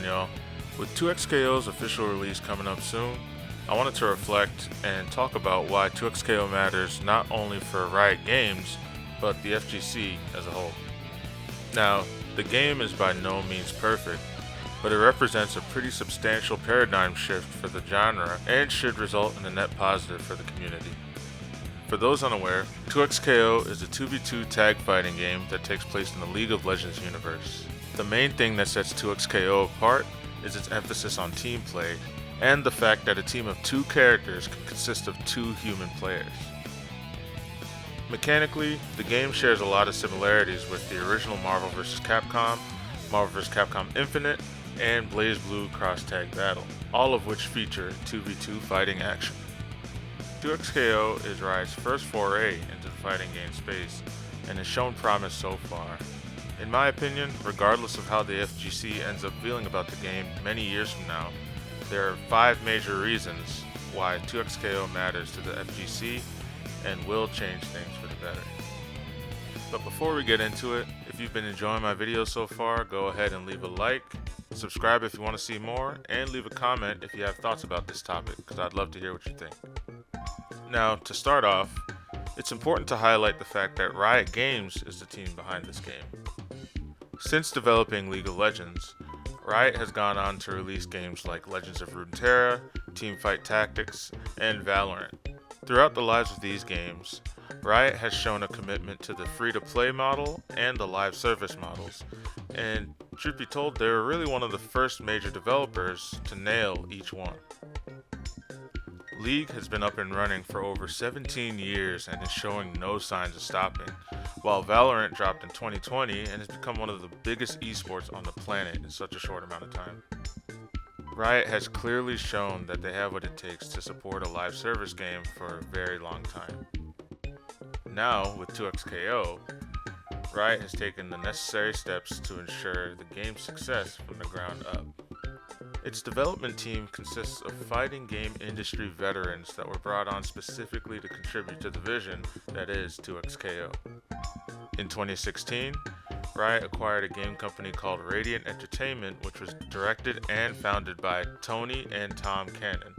y'all? With 2XKO's official release coming up soon, I wanted to reflect and talk about why 2XKO matters not only for Riot Games, but the FGC as a whole. Now, the game is by no means perfect, but it represents a pretty substantial paradigm shift for the genre and should result in a net positive for the community. For those unaware, 2XKO is a 2v2 tag fighting game that takes place in the League of Legends universe. The main thing that sets 2XKO apart is its emphasis on team play, and the fact that a team of 2 characters can consist of 2 human players. Mechanically, the game shares a lot of similarities with the original Marvel vs. Capcom, Marvel vs. Capcom Infinite, and BlazBlue Cross Tag Battle, all of which feature 2v2 fighting action. 2XKO is Riot's first foray into the fighting game space, and has shown promise so far. In my opinion, regardless of how the FGC ends up feeling about the game many years from now, there are 5 major reasons why 2XKO matters to the FGC and will change things for the better. But before we get into it, if you've been enjoying my videos so far, go ahead and leave a like, subscribe if you want to see more, and leave a comment if you have thoughts about this topic, because I'd love to hear what you think. Now, to start off, it's important to highlight the fact that Riot Games is the team behind this game. Since developing League of Legends, Riot has gone on to release games like Legends of Runeterra, Teamfight Tactics, and Valorant. Throughout the lives of these games, Riot has shown a commitment to the free-to-play model and the live service models, and truth be told, they were really one of the first major developers to nail each one. League has been up and running for over 17 years and is showing no signs of stopping, while Valorant dropped in 2020 and has become one of the biggest esports on the planet in such a short amount of time. Riot has clearly shown that they have what it takes to support a live service game for a very long time. Now, with 2XKO, Riot has taken the necessary steps to ensure the game's success from the ground up. Its development team consists of fighting game industry veterans that were brought on specifically to contribute to the vision that is 2XKO. In 2016, Riot acquired a game company called Radiant Entertainment, which was directed and founded by Tony and Tom Cannon.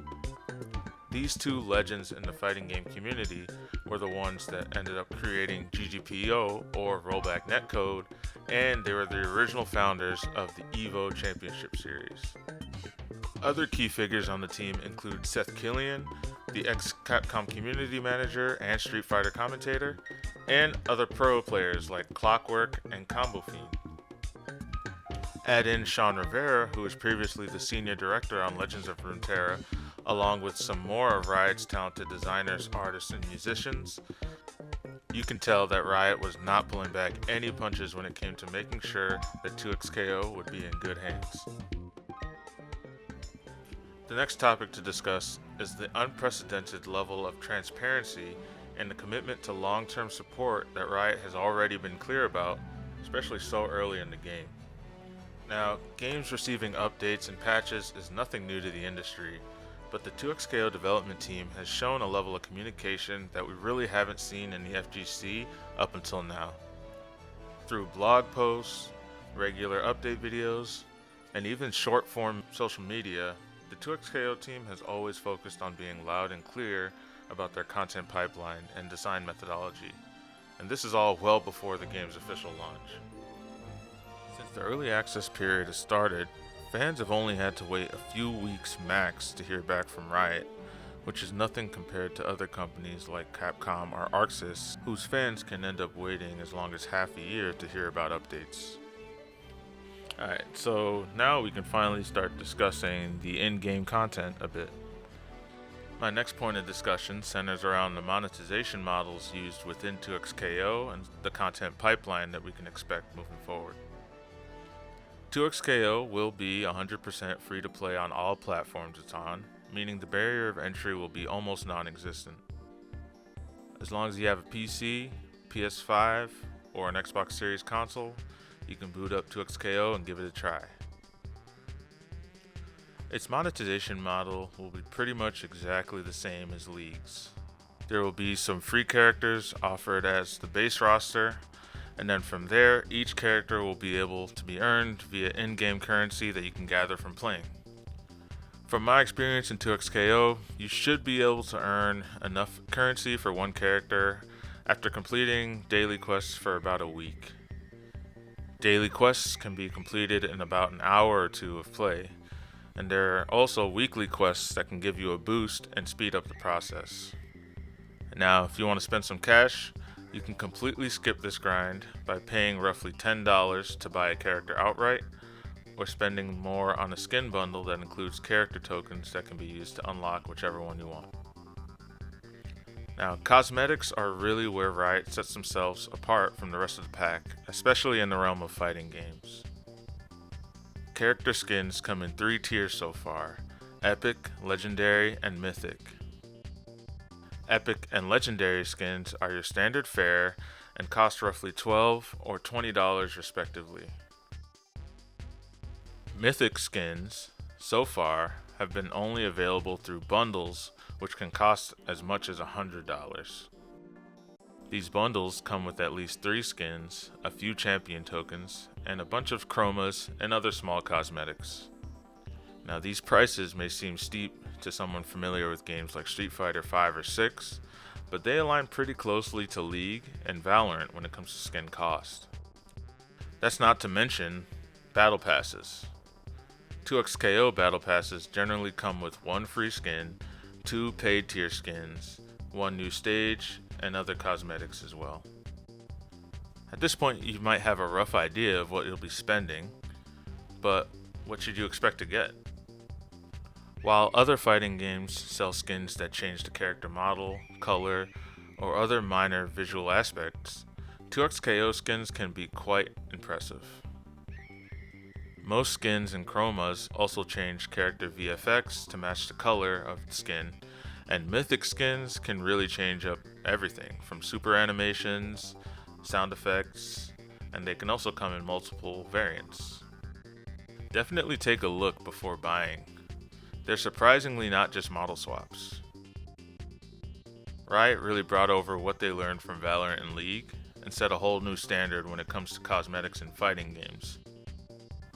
These 2 legends in the fighting game community were the ones that ended up creating GGPO, or Rollback Netcode, and they were the original founders of the EVO Championship Series. Other key figures on the team include Seth Killian, the ex-Capcom community manager and Street Fighter commentator, and other pro players like Clockwork and Combo Fiend. Add in Sean Rivera, who was previously the senior director on Legends of Runeterra, along with some more of Riot's talented designers, artists, and musicians. You can tell that Riot was not pulling back any punches when it came to making sure that 2XKO would be in good hands. The next topic to discuss is the unprecedented level of transparency and the commitment to long-term support that Riot has already been clear about, especially so early in the game. Now, games receiving updates and patches is nothing new to the industry, but the 2XKO development team has shown a level of communication that we really haven't seen in the FGC up until now. Through blog posts, regular update videos, and even short-form social media, the 2XKO team has always focused on being loud and clear about their content pipeline and design methodology, and this is all well before the game's official launch. Since the early access period has started, fans have only had to wait a few weeks max to hear back from Riot, which is nothing compared to other companies like Capcom or ArcSys, whose fans can end up waiting as long as half a year to hear about updates. Alright, so now we can finally start discussing the in-game content a bit. My next point of discussion centers around the monetization models used within 2XKO and the content pipeline that we can expect moving forward. 2XKO will be 100% free to play on all platforms it's on, meaning the barrier of entry will be almost non-existent. As long as you have a PC, PS5, or an Xbox Series console, you can boot up 2XKO and give it a try. Its monetization model will be pretty much exactly the same as League's. There will be some free characters offered as the base roster, and then from there, each character will be able to be earned via in-game currency that you can gather from playing. From my experience in 2xKO, you should be able to earn enough currency for one character after completing daily quests for about a week. Daily quests can be completed in about an hour or two of play, and there are also weekly quests that can give you a boost and speed up the process. Now, if you want to spend some cash, you can completely skip this grind by paying roughly $10 to buy a character outright, or spending more on a skin bundle that includes character tokens that can be used to unlock whichever one you want. Now, cosmetics are really where Riot sets themselves apart from the rest of the pack, especially in the realm of fighting games. Character skins come in 3 tiers so far: Epic, Legendary, and Mythic. Epic and Legendary skins are your standard fare and cost roughly $12 or $20 respectively. Mythic skins, so far, have been only available through bundles, which can cost as much as $100. These bundles come with at least 3 skins, a few champion tokens, and a bunch of chromas and other small cosmetics. Now, these prices may seem steep to someone familiar with games like Street Fighter 5 or 6, but they align pretty closely to League and Valorant when it comes to skin cost. That's not to mention battle passes. 2xKO battle passes generally come with 1 free skin, 2 paid tier skins, 1 new stage, and other cosmetics as well. At this point, you might have a rough idea of what you'll be spending, but what should you expect to get? While other fighting games sell skins that change the character model, color, or other minor visual aspects, 2xKO skins can be quite impressive. Most skins and chromas also change character VFX to match the color of the skin, and mythic skins can really change up everything from super animations, sound effects, and they can also come in multiple variants. Definitely take a look before buying. They're surprisingly not just model swaps. Riot really brought over what they learned from Valorant and League and set a whole new standard when it comes to cosmetics in fighting games.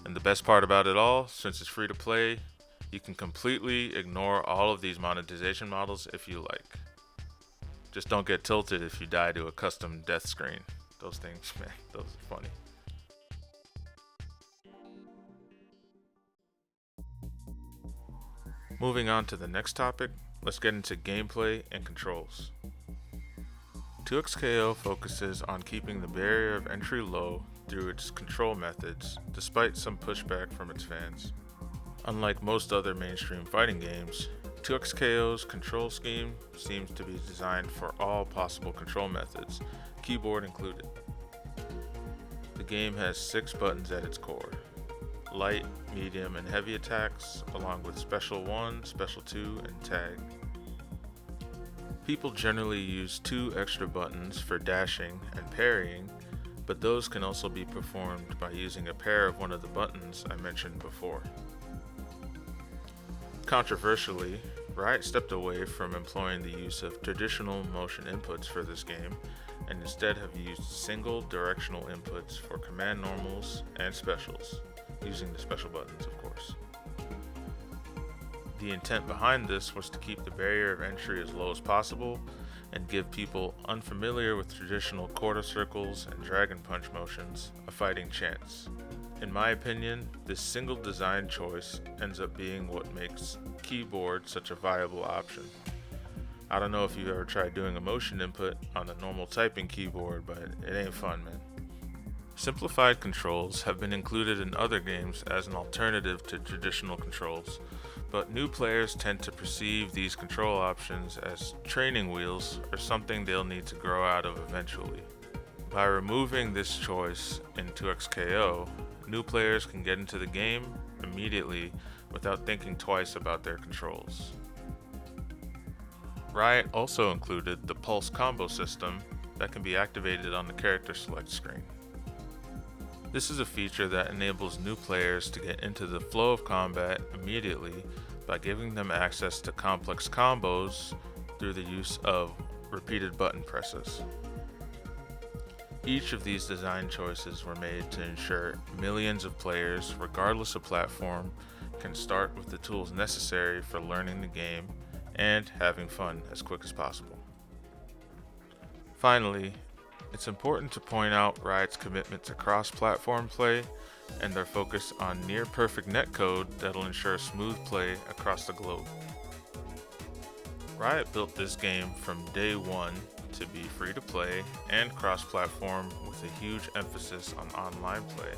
And the best part about it all, since it's free to play, you can completely ignore all of these monetization models if you like. Just don't get tilted if you die to a custom death screen. Those things, man, those are funny. Moving on to the next topic, let's get into gameplay and controls. 2xKO focuses on keeping the barrier of entry low through its control methods, despite some pushback from its fans. Unlike most other mainstream fighting games, 2xKO's control scheme seems to be designed for all possible control methods, keyboard included. The game has 6 buttons at its core: light, medium, and heavy attacks, along with Special 1, Special 2, and Tag. People generally use 2 extra buttons for dashing and parrying, but those can also be performed by using a pair of one of the buttons I mentioned before. Controversially, Riot stepped away from employing the use of traditional motion inputs for this game, and instead have used single directional inputs for command normals and specials, using the special buttons, of course. The intent behind this was to keep the barrier of entry as low as possible and give people unfamiliar with traditional quarter circles and dragon punch motions a fighting chance. In my opinion, this single design choice ends up being what makes keyboard such a viable option. I don't know if you've ever tried doing a motion input on a normal typing keyboard, but it ain't fun, man. Simplified controls have been included in other games as an alternative to traditional controls, but new players tend to perceive these control options as training wheels or something they'll need to grow out of eventually. By removing this choice in 2xKO, new players can get into the game immediately without thinking twice about their controls. Riot also included the pulse combo system that can be activated on the character select screen. This is a feature that enables new players to get into the flow of combat immediately by giving them access to complex combos through the use of repeated button presses. Each of these design choices were made to ensure millions of players, regardless of platform, can start with the tools necessary for learning the game and having fun as quick as possible. Finally, it's important to point out Riot's commitment to cross-platform play and their focus on near-perfect netcode that'll ensure smooth play across the globe. Riot built this game from day one to be free to play and cross-platform with a huge emphasis on online play.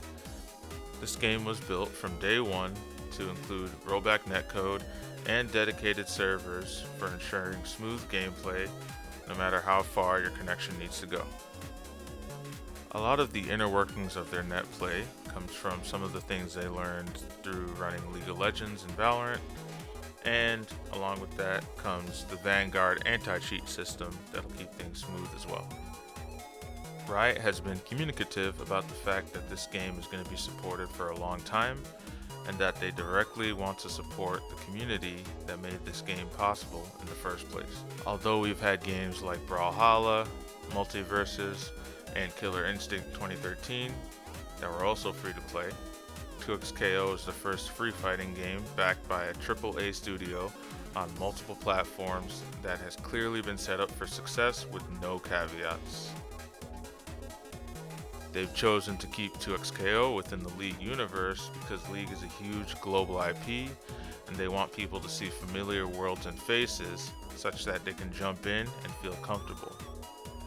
This game was built from day one to include rollback netcode and dedicated servers for ensuring smooth gameplay no matter how far your connection needs to go. A lot of the inner workings of their net play comes from some of the things they learned through running League of Legends and Valorant, and along with that comes the Vanguard anti-cheat system that'll keep things smooth as well. Riot has been communicative about the fact that this game is going to be supported for a long time, and that they directly want to support the community that made this game possible in the first place. Although we've had games like Brawlhalla, Multiverses, and Killer Instinct 2013 that were also free to play, 2XKO is the first free fighting game backed by a AAA studio on multiple platforms that has clearly been set up for success with no caveats. They've chosen to keep 2XKO within the League universe because League is a huge global IP and they want people to see familiar worlds and faces such that they can jump in and feel comfortable.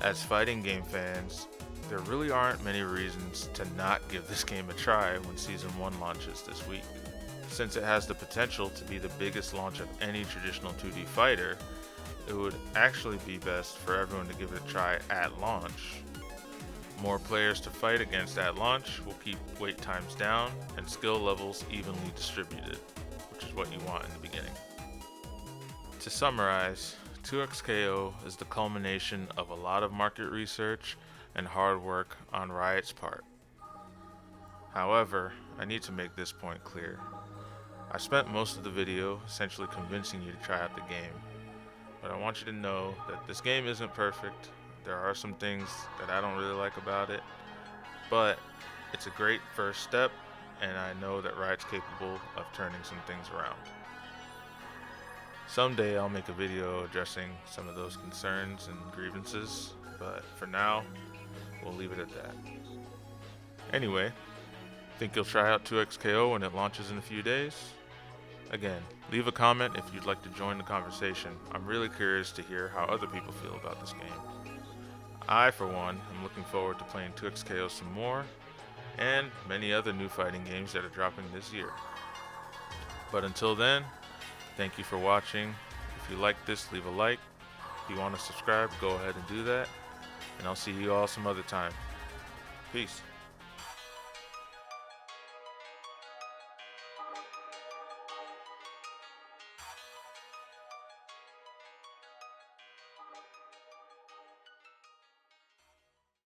As fighting game fans, there really aren't many reasons to not give this game a try when Season 1 launches this week. Since it has the potential to be the biggest launch of any traditional 2D fighter, it would actually be best for everyone to give it a try at launch. More players to fight against at launch will keep wait times down and skill levels evenly distributed, which is what you want in the beginning. To summarize, 2XKO is the culmination of a lot of market research and hard work on Riot's part. However, I need to make this point clear. I spent most of the video essentially convincing you to try out the game, but I want you to know that this game isn't perfect. There are some things that I don't really like about it, but it's a great first step, and I know that Riot's capable of turning some things around. Someday I'll make a video addressing some of those concerns and grievances, but for now, we'll leave it at that. Anyway, think you'll try out 2XKO when it launches in a few days? Again, leave a comment if you'd like to join the conversation. I'm really curious to hear how other people feel about this game. I, for one, am looking forward to playing 2XKO some more, and many other new fighting games that are dropping this year. But until then, thank you for watching. If you like this, leave a like. If you want to subscribe, go ahead and do that. And I'll see you all some other time. Peace.